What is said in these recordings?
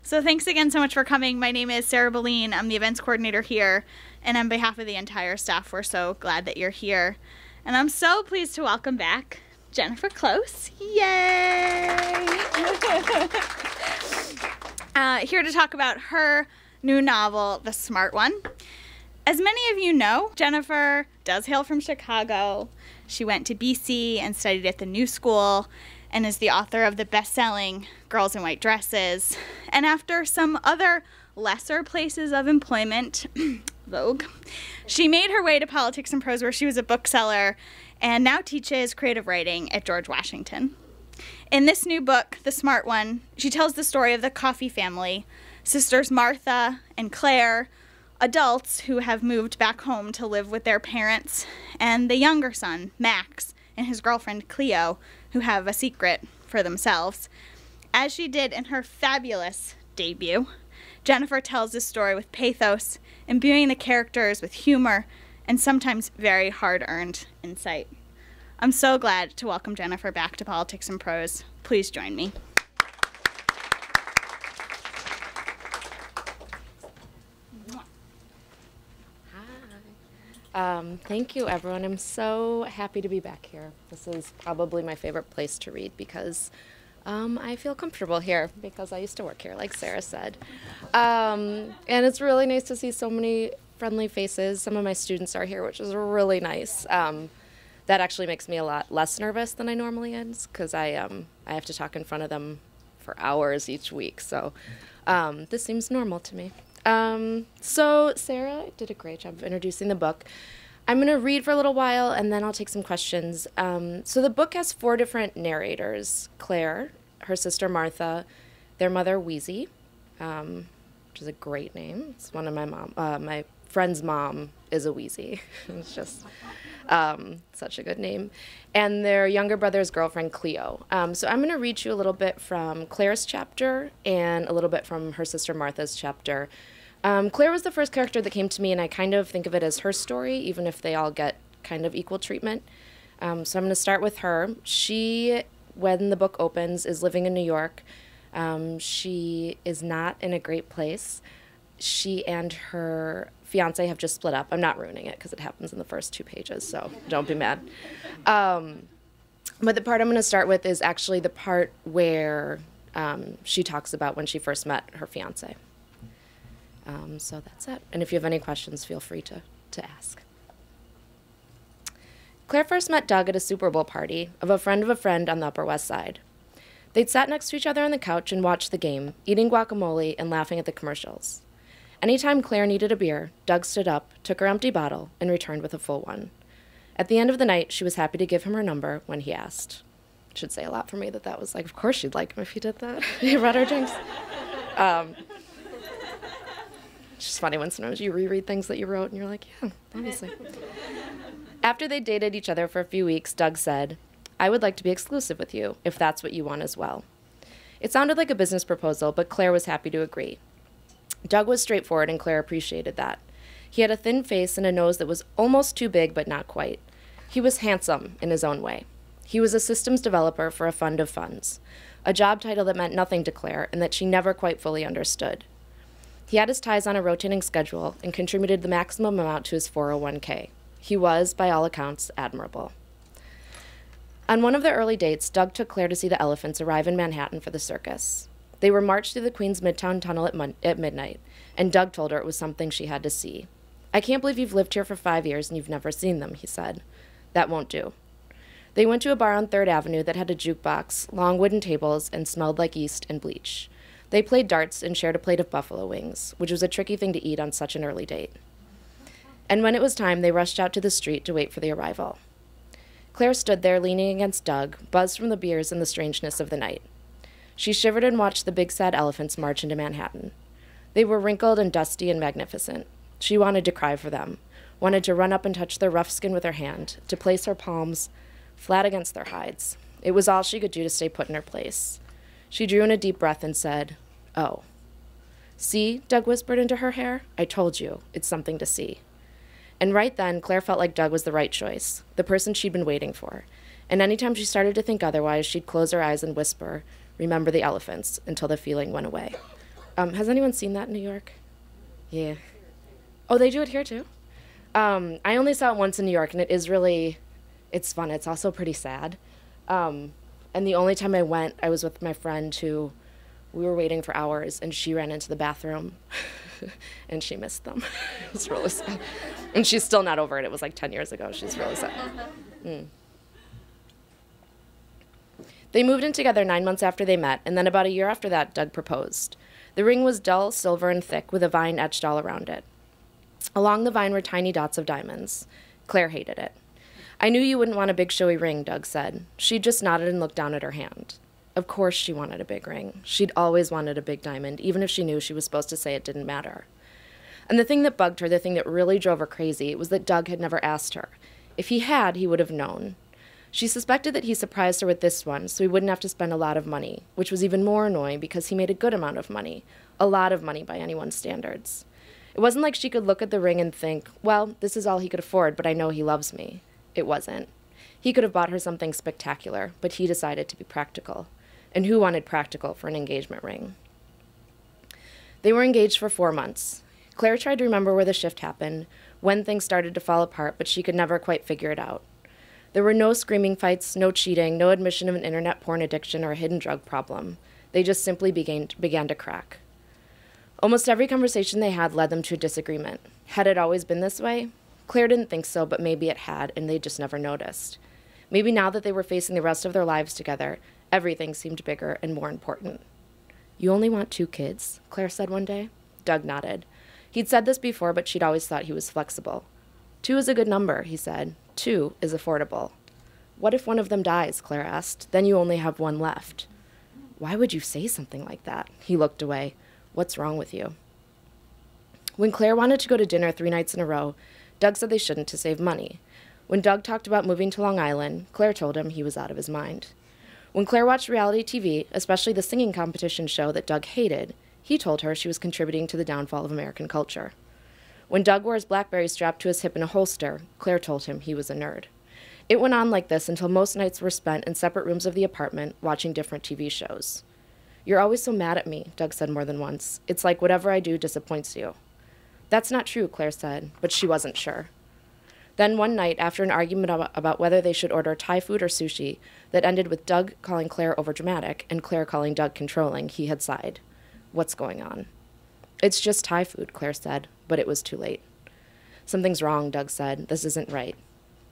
So thanks again so much for coming. My name is Sarah Boleen. I'm the events coordinator here, and on behalf of the entire staff, we're so glad that you're here. And I'm so pleased to welcome back Jennifer Close. Yay! Here to talk about her new novel, The Smart One. As many of you know, Jennifer does hail from Chicago. She went to BC and studied at the New School and is the author of the best-selling Girls in White Dresses. And after some other lesser places of employment, Vogue, she made her way to Politics and Prose, where she was a bookseller and now teaches creative writing at George Washington. In this new book, The Smart One, she tells the story of the Coffey family, sisters Martha and Claire, adults who have moved back home to live with their parents, and the younger son, Max, and his girlfriend, Cleo, who have a secret for themselves. As she did in her fabulous debut, Jennifer tells this story with pathos, imbuing the characters with humor and sometimes very hard-earned insight. I'm so glad to welcome Jennifer back to Politics and Prose. Please join me. Thank you, everyone. I'm so happy to be back here. This is probably my favorite place to read because I feel comfortable here because I used to work here, like Sarah said. And it's really nice to see so many friendly faces. Some of my students are here, which is really nice. That actually makes me a lot less nervous than I normally am because I have to talk in front of them for hours each week. So this seems normal to me. So Sarah did a great job of introducing the book. I'm going to read for a little while, and then I'll take some questions. So the book has 4 different narrators: Claire, her sister Martha, their mother Weezey, which is a great name. It's one of my friend's mom is a Weezey. It's just such a good name. And their younger brother's girlfriend, Cleo. So I'm going to read you a little bit from Claire's chapter and a little bit from her sister Martha's chapter. Claire was the first character that came to me, and I kind of think of it as her story, even if they all get kind of equal treatment. So I'm going to start with her. She, when the book opens, is living in New York. She is not in a great place. She and her fiance have just split up. I'm not ruining it because it happens in the first 2 pages, so don't be mad. But the part I'm going to start with is actually the part where she talks about when she first met her fiance. So that's it. And if you have any questions, feel free to ask. Claire first met Doug at a Super Bowl party of a friend on the Upper West Side. They'd sat next to each other on the couch and watched the game, eating guacamole and laughing at the commercials. Anytime Claire needed a beer, Doug stood up, took her empty bottle, and returned with a full one. At the end of the night, she was happy to give him her number when he asked. It should say a lot for me that was like, of course she'd like him if he did that. He read her drinks. It's just funny when sometimes you reread things that you wrote and you're like, yeah, obviously. After they dated each other for a few weeks, Doug said, "I would like to be exclusive with you, if that's what you want as well." It sounded like a business proposal, but Claire was happy to agree. Doug was straightforward, and Claire appreciated that. He had a thin face and a nose that was almost too big, but not quite. He was handsome in his own way. He was a systems developer for a fund of funds, a job title that meant nothing to Claire and that she never quite fully understood. He had his ties on a rotating schedule and contributed the maximum amount to his 401k. He was, by all accounts, admirable. On one of their early dates, Doug took Claire to see the elephants arrive in Manhattan for the circus. They were marched through the Queens Midtown Tunnel at midnight, and Doug told her it was something she had to see. "I can't believe you've lived here for 5 years and you've never seen them," he said. "That won't do." They went to a bar on 3rd Avenue that had a jukebox, long wooden tables, and smelled like yeast and bleach. They played darts and shared a plate of buffalo wings, which was a tricky thing to eat on such an early date. And when it was time, they rushed out to the street to wait for the arrival. Claire stood there leaning against Doug, buzzed from the beers and the strangeness of the night. She shivered and watched the big sad elephants march into Manhattan. They were wrinkled and dusty and magnificent. She wanted to cry for them, wanted to run up and touch their rough skin with her hand, to place her palms flat against their hides. It was all she could do to stay put in her place. She drew in a deep breath and said, "Oh." "See," Doug whispered into her hair. "I told you. It's something to see." And right then, Claire felt like Doug was the right choice, the person she'd been waiting for. And anytime she started to think otherwise, she'd close her eyes and whisper, "Remember the elephants," until the feeling went away. Has anyone seen that in New York? Yeah. Oh, they do it here too? I only saw it once in New York, and it's fun. It's also pretty sad. And the only time I went, I was with my friend who, we were waiting for hours, and she ran into the bathroom, and she missed them. It was really sad. And she's still not over it. It was like 10 years ago. She's really sad. They moved in together 9 months after they met, and then about a year after that, Doug proposed. The ring was dull, silver, and thick, with a vine etched all around it. Along the vine were tiny dots of diamonds. Claire hated it. I knew you wouldn't want a big showy ring, Doug said. She just nodded and looked down at her hand. Of course she wanted a big ring. She'd always wanted a big diamond, even if she knew she was supposed to say it didn't matter. And the thing that bugged her, the thing that really drove her crazy, was that Doug had never asked her. If he had, he would have known. She suspected that he surprised her with this one, so he wouldn't have to spend a lot of money, which was even more annoying because he made a good amount of money. A lot of money by anyone's standards. It wasn't like she could look at the ring and think, well, this is all he could afford, but I know he loves me. It wasn't. He could have bought her something spectacular, but he decided to be practical. And who wanted practical for an engagement ring? They were engaged for 4 months. Claire tried to remember where the shift happened, when things started to fall apart, but she could never quite figure it out. There were no screaming fights, no cheating, no admission of an internet porn addiction or a hidden drug problem. They just simply began to crack. Almost every conversation they had led them to a disagreement. Had it always been this way? Claire didn't think so, but maybe it had, and they just never noticed. Maybe now that they were facing the rest of their lives together, everything seemed bigger and more important. You only want 2 kids? Claire said one day. Doug nodded. He'd said this before, but she'd always thought he was flexible. 2 is a good number, he said. 2 is affordable. What if one of them dies? Claire asked. Then you only have 1 left. Why would you say something like that? He looked away. What's wrong with you? When Claire wanted to go to dinner 3 nights in a row, Doug said they shouldn't to save money. When Doug talked about moving to Long Island, Claire told him he was out of his mind. When Claire watched reality TV, especially the singing competition show that Doug hated, he told her she was contributing to the downfall of American culture. When Doug wore his BlackBerry strapped to his hip in a holster, Claire told him he was a nerd. It went on like this until most nights were spent in separate rooms of the apartment watching different TV shows. You're always so mad at me, Doug said more than once. It's like whatever I do disappoints you. That's not true, Claire said, but she wasn't sure. Then one night, after an argument about whether they should order Thai food or sushi that ended with Doug calling Claire overdramatic and Claire calling Doug controlling, he had sighed. What's going on? It's just Thai food, Claire said, but it was too late. Something's wrong, Doug said. This isn't right.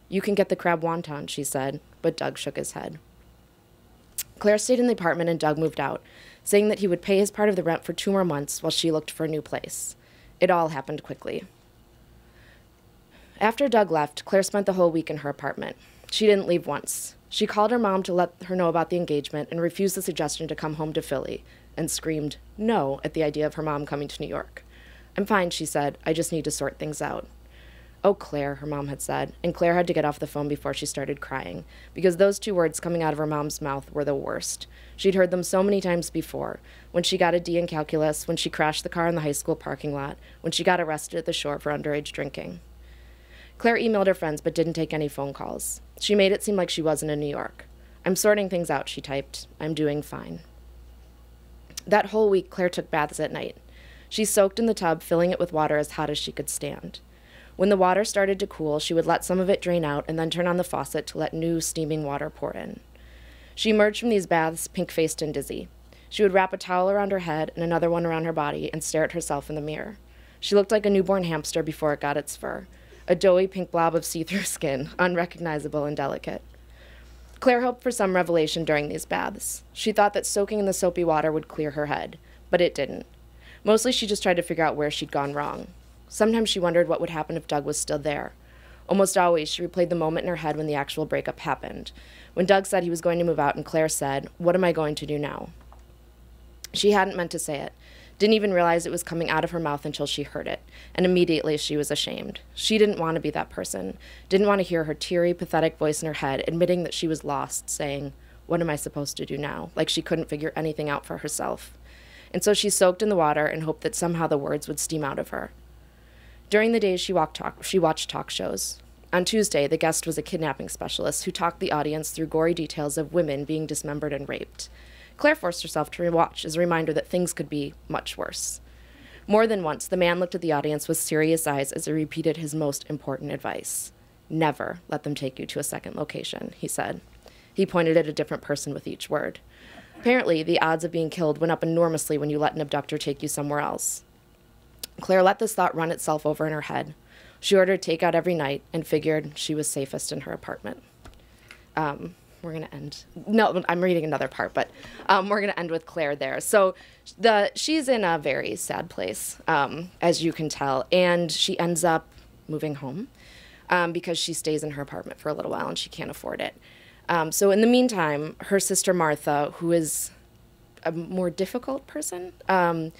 You can get the crab wonton, she said, but Doug shook his head. Claire stayed in the apartment and Doug moved out, saying that he would pay his part of the rent for 2 more months while she looked for a new place. It all happened quickly. After Doug left, Claire spent the whole week in her apartment. She didn't leave once. She called her mom to let her know about the engagement and refused the suggestion to come home to Philly, and screamed no at the idea of her mom coming to New York. I'm fine, she said. I just need to sort things out. Oh, Claire, her mom had said, and Claire had to get off the phone before she started crying, because those 2 words coming out of her mom's mouth were the worst. She'd heard them so many times before, when she got a D in calculus, when she crashed the car in the high school parking lot, when she got arrested at the shore for underage drinking. Claire emailed her friends but didn't take any phone calls. She made it seem like she wasn't in New York. I'm sorting things out, she typed. I'm doing fine. That whole week, Claire took baths at night. She soaked in the tub, filling it with water as hot as she could stand. When the water started to cool, she would let some of it drain out and then turn on the faucet to let new, steaming water pour in. She emerged from these baths pink-faced and dizzy. She would wrap a towel around her head and another one around her body and stare at herself in the mirror. She looked like a newborn hamster before it got its fur, a doughy pink blob of see-through skin, unrecognizable and delicate. Claire hoped for some revelation during these baths. She thought that soaking in the soapy water would clear her head, but it didn't. Mostly she just tried to figure out where she'd gone wrong. Sometimes she wondered what would happen if Doug was still there. Almost always, she replayed the moment in her head when the actual breakup happened, when Doug said he was going to move out and Claire said, "What am I going to do now?" She hadn't meant to say it, didn't even realize it was coming out of her mouth until she heard it, and immediately she was ashamed. She didn't want to be that person, didn't want to hear her teary, pathetic voice in her head admitting that she was lost, saying, "What am I supposed to do now?" like she couldn't figure anything out for herself. And so she soaked in the water and hoped that somehow the words would steam out of her. During the days she watched talk shows. On Tuesday, the guest was a kidnapping specialist who talked the audience through gory details of women being dismembered and raped. Claire forced herself to rewatch as a reminder that things could be much worse. More than once, the man looked at the audience with serious eyes as he repeated his most important advice. Never let them take you to a second location, he said. He pointed at a different person with each word. Apparently, the odds of being killed went up enormously when you let an abductor take you somewhere else. Claire let this thought run itself over in her head. She ordered takeout every night and figured she was safest in her apartment. We're going to end. No, I'm reading another part, but we're going to end with Claire there. So she's in a very sad place, as you can tell, and she ends up moving home because she stays in her apartment for a little while and she can't afford it. So in the meantime, her sister Martha, who is a more difficult person, Martha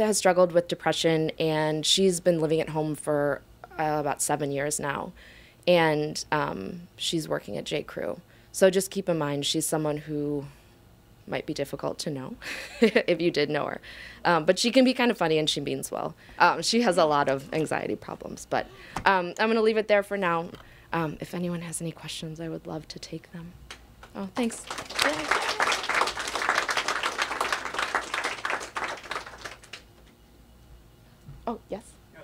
has struggled with depression, and she's been living at home for about 7 years now. And she's working at J. Crew. So just keep in mind, she's someone who might be difficult to know if you did know her. But she can be kind of funny, and she means well. She has a lot of anxiety problems. But I'm going to leave it there for now. If anyone has any questions, I would love to take them. Oh, thanks. Yay. Oh, yes? Yes.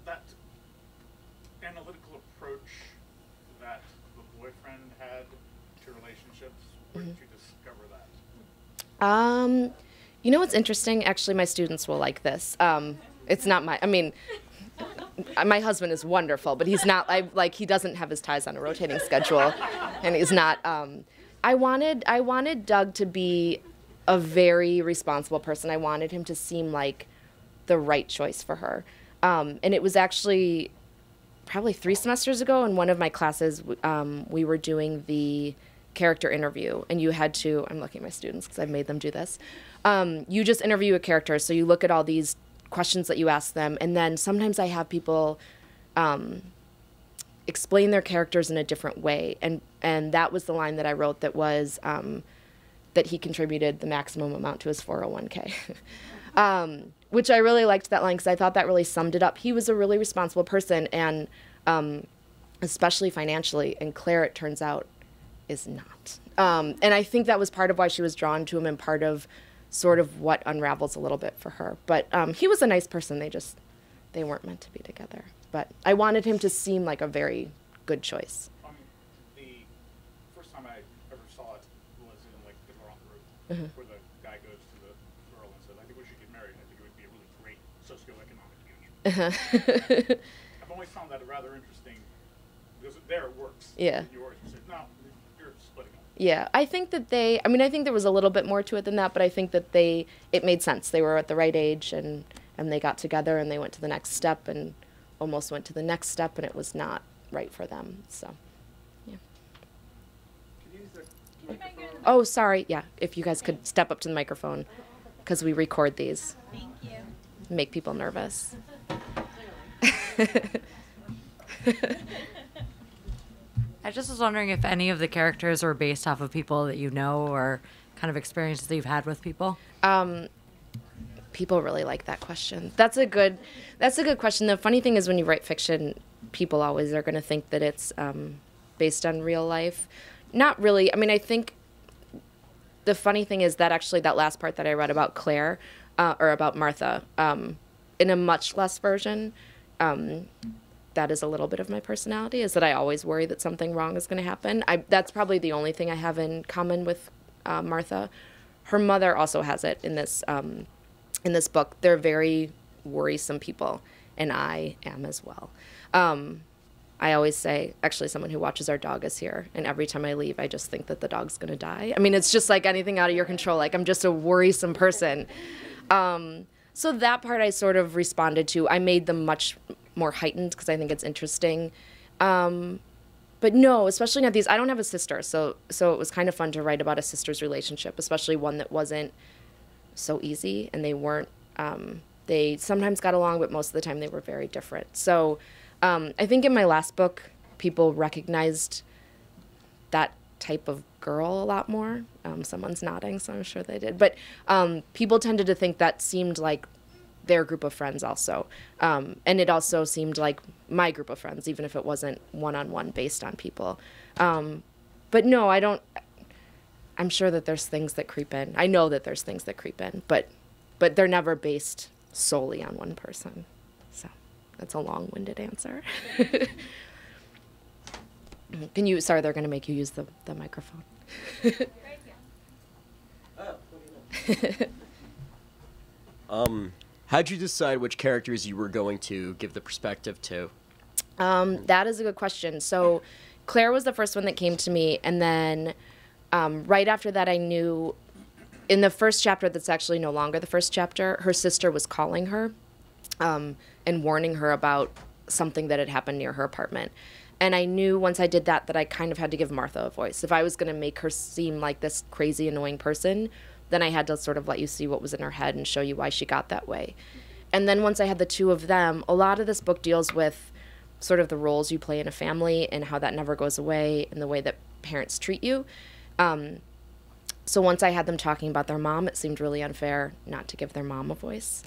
That analytical approach that the boyfriend had to relationships, where did you discover that? You know what's interesting? Actually, my students will like this. It's not my, I mean, my husband is wonderful, but he's not, he doesn't have his ties on a rotating schedule, and he's not, I wanted Doug to be a very responsible person. I wanted him to seem like the right choice for her. And it was actually probably 3 semesters ago in one of my classes, we were doing the character interview, and you had to, I'm looking at my students because I've made them do this. You just interview a character, so you look at all these questions that you ask them, and then sometimes I have people explain their characters in a different way, and that was the line that I wrote that was that he contributed the maximum amount to his 401k. Which I really liked that line because I thought that really summed it up. He was a really responsible person, and especially financially, and Claire, it turns out, is not. And I think that was part of why she was drawn to him, and part of sort of what unravels a little bit for her. But he was a nice person. They weren't meant to be together. But I wanted him to seem like a very good choice. The first time I ever saw it was in like Fiddler on the Roof, where the guy goes to the girl and says, "I think we should get married. I think it would be a really great socioeconomic union." I've always found that rather interesting because there it works. Yeah. Yours, you said, no, you're splitting up. Yeah, I think that I think there was a little bit more to it than that, but I think that it made sense. They were at the right age, and they got together, and they went to the next step, and almost went to the next step, and it was not right for them. So, yeah. Can you use the microphone? Oh, sorry. Yeah, if you guys could step up to the microphone, because we record these. Thank you. Make people nervous. I just was wondering if any of the characters were based off of people that you know, or kind of experiences that you've had with people. People really like that question. That's a good question. The funny thing is, when you write fiction, people always are going to think that it's based on real life. Not really. I mean, I think the funny thing is that actually that last part that I read about Claire, or about Martha, in a much less version, that is a little bit of my personality, is that I always worry that something wrong is going to happen. That's probably the only thing I have in common with Martha. Her mother also has it in this book. They're very worrisome people, and I am as well. I always say, actually, someone who watches our dog is here, and every time I leave, I just think that the dog's going to die. I mean, it's just like anything out of your control. Like, I'm just a worrisome person. So that part I sort of responded to. I made them much more heightened because I think it's interesting. But no, especially not these. I don't have a sister, so it was kind of fun to write about a sister's relationship, especially one that wasn't so easy, and they weren't. They sometimes got along, but most of the time they were very different. So I think in my last book, people recognized that type of girl a lot more. Someone's nodding, so I'm sure they did. But people tended to think that seemed like their group of friends also. And it also seemed like my group of friends, even if it wasn't one-on-one based on people. But no, I don't. I'm sure that there's things that creep in. I know that there's things that creep in, but they're never based solely on one person. So that's a long-winded answer. Sorry, they're going to make you use the microphone. How'd you decide which characters you were going to give the perspective to? That is a good question. So Claire was the first one that came to me, and then right after that I knew in the first chapter that's actually no longer the first chapter, her sister was calling her and warning her about something that had happened near her apartment. And I knew once I did that I kind of had to give Martha a voice. If I was going to make her seem like this crazy, annoying person, then I had to sort of let you see what was in her head and show you why she got that way. And then once I had the two of them, a lot of this book deals with sort of the roles you play in a family and how that never goes away and the way that parents treat you. So once I had them talking about their mom, it seemed really unfair not to give their mom a voice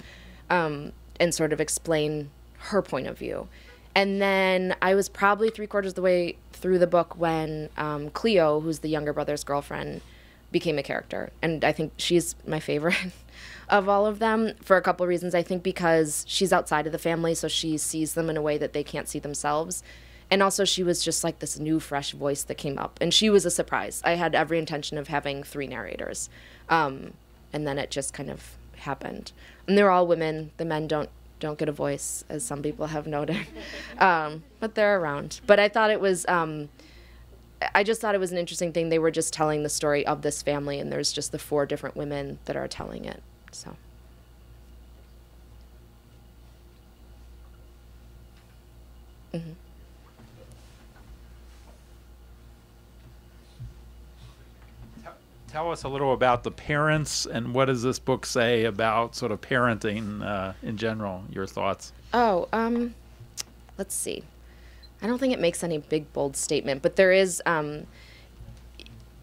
and sort of explain her point of view. And then I was probably 3/4 of the way through the book when Cleo, who's the younger brother's girlfriend, became a character. And I think she's my favorite of all of them for a couple of reasons. I think because she's outside of the family, so she sees them in a way that they can't see themselves. And also she was just like this new, fresh voice that came up. And she was a surprise. I had every intention of having 3 narrators. And then it just kind of happened. And they're all women. The men don't get a voice, as some people have noted. But they're around. But I thought it was, I just thought it was an interesting thing. They were just telling the story of this family, and there's just the 4 different women that are telling it. So. Mm-hmm. Tell us a little about the parents, and what does this book say about sort of parenting in general, your thoughts? Oh, let's see. I don't think it makes any big, bold statement, but there is,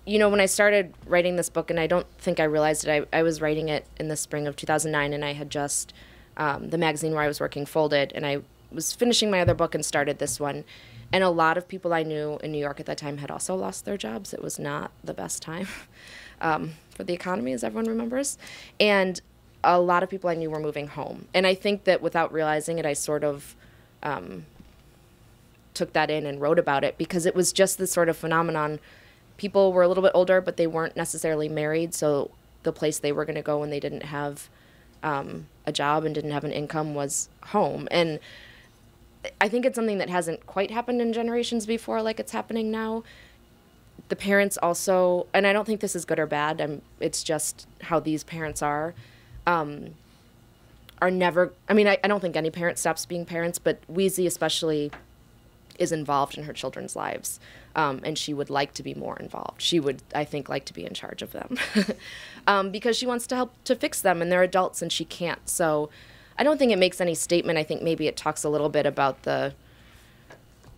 you know, when I started writing this book, and I don't think I realized it, I was writing it in the spring of 2009, and I had just, the magazine where I was working folded, and I was finishing my other book and started this one. And a lot of people I knew in New York at that time had also lost their jobs. It was not the best time for the economy, as everyone remembers. And a lot of people I knew were moving home. And I think that without realizing it, I sort of took that in and wrote about it because it was just this sort of phenomenon. People were a little bit older, but they weren't necessarily married. So the place they were going to go when they didn't have a job and didn't have an income was home. And I think it's something that hasn't quite happened in generations before like it's happening now. The parents also, and I don't think this is good or bad, it's just how these parents are never, I mean, I don't think any parent stops being parents, but Weezey especially is involved in her children's lives, and she would like to be more involved. She would, I think, like to be in charge of them because she wants to help to fix them, and they're adults and she can't. So I don't think it makes any statement. I think maybe it talks a little bit about the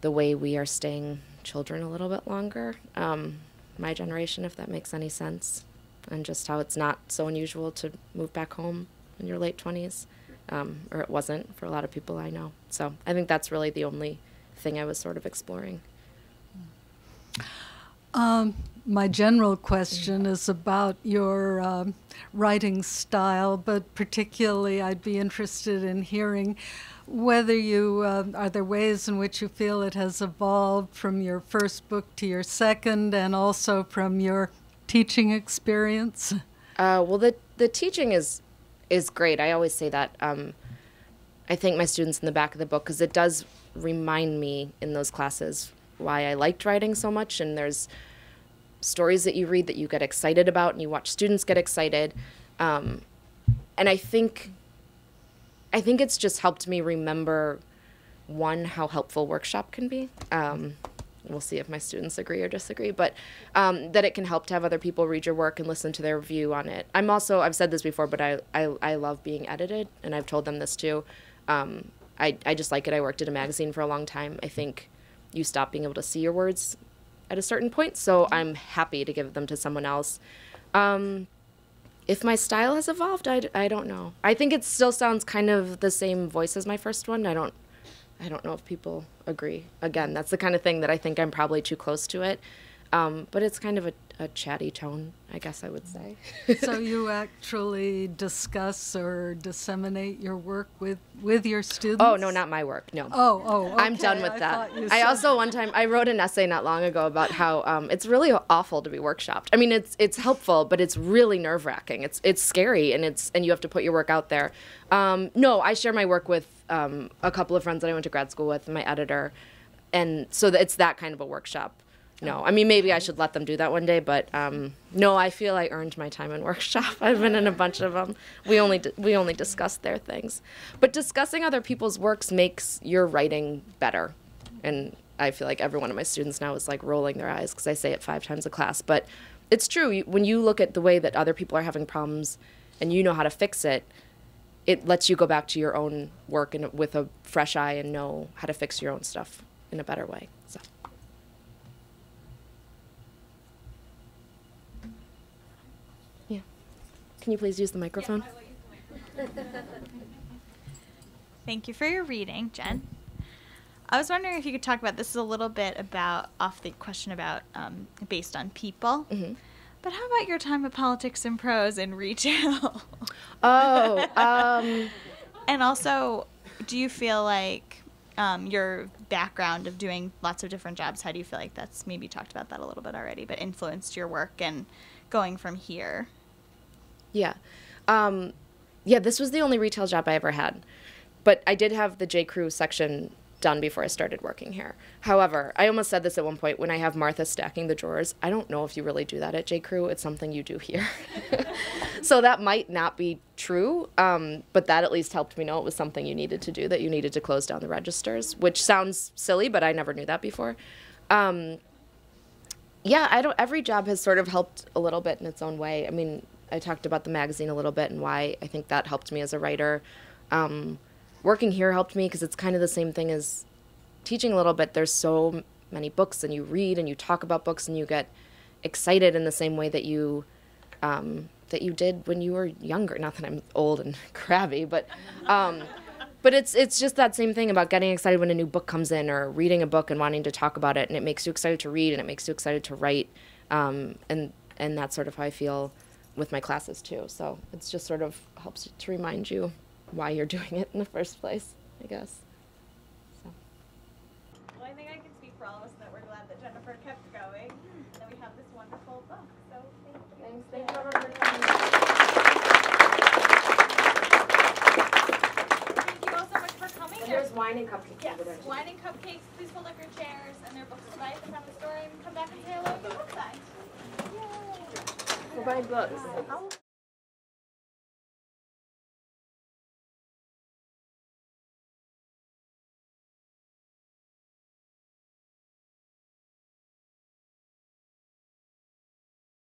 way we are staying children a little bit longer, my generation, if that makes any sense, and just how it's not so unusual to move back home in your late 20s, or it wasn't for a lot of people I know. So I think that's really the only thing I was sort of exploring. My general question is about your writing style, but particularly I'd be interested in hearing whether you, are there ways in which you feel it has evolved from your first book to your second, and also from your teaching experience? Well, the teaching is great. I always say that. I thank my students in the back of the book because it does remind me in those classes why I liked writing so much, and there's stories that you read that you get excited about, and you watch students get excited. And I think it's just helped me remember, one, how helpful workshop can be. We'll see if my students agree or disagree, but that it can help to have other people read your work and listen to their view on it. I've said this before, but I love being edited, and I've told them this too. I just like it. I worked at a magazine for a long time. I think you stop being able to see your words at a certain point, so I'm happy to give them to someone else. If my style has evolved, I don't know. I think it still sounds kind of the same voice as my first one. I don't know if people agree. Again, that's the kind of thing that I think I'm probably too close to it. But it's kind of a chatty tone, I guess I would say. So you actually discuss or disseminate your work with your students? Oh, no, not my work, no. Oh, okay. I'm done with I that. thought you I said- also, one time, I wrote an essay not long ago about how it's really awful to be workshopped. I mean, it's helpful, but it's really nerve-wracking. It's scary, and you have to put your work out there. No, I share my work with a couple of friends that I went to grad school with, and my editor, and so it's that kind of a workshop. No, I mean, maybe I should let them do that one day, but no, I feel I earned my time in workshop. I've been in a bunch of them. We only discuss their things. But discussing other people's works makes your writing better. And I feel like every one of my students now is like rolling their eyes because I say it 5 times a class. But it's true. When you look at the way that other people are having problems and you know how to fix it, it lets you go back to your own work and with a fresh eye and know how to fix your own stuff in a better way. So. Can you please use the microphone? Yes, I will use the microphone. Thank you for your reading, Jen. I was wondering if you could talk about this a little bit about off the question about based on people. Mm-hmm. But how about your time of politics and prose in retail? Oh, And also, do you feel like your background of doing lots of different jobs, how do you feel like that's, maybe talked about that a little bit already, but influenced your work and going from here? yeah. Yeah, this was the only retail job I ever had. But I did have the J. Crew section done before I started working here. However, I almost said this at one point when I have Martha stacking the drawers. I don't know if you really do that at J. Crew. It's something you do here. So that might not be true, but that at least helped me know it was something you needed to do, that you needed to close down the registers, which sounds silly, but I never knew that before. Yeah, every job has sort of helped a little bit in its own way. I mean, I talked about the magazine a little bit and why I think that helped me as a writer. Working here helped me because it's kind of the same thing as teaching a little bit. There's so many books, and you read and you talk about books, and you get excited in the same way that you did when you were younger. Not that I'm old and crabby, but it's just that same thing about getting excited when a new book comes in, or reading a book and wanting to talk about it, and it makes you excited to read, and it makes you excited to write, and that's sort of how I feel with my classes too. So it's just sort of helps to remind you why you're doing it in the first place, I guess. So. Well, I think I can speak for all of us that we're glad that Jennifer kept going, and that we have this wonderful book. So thank you. Thanks everyone for coming. Thank you all so much for coming. And there's wine and cupcakes. Yes, over there, too. wine and cupcakes. Please pull up your chairs, and there are books to buy at the front of the store, and come back and say hello to the book side. Yay! We'll buy books.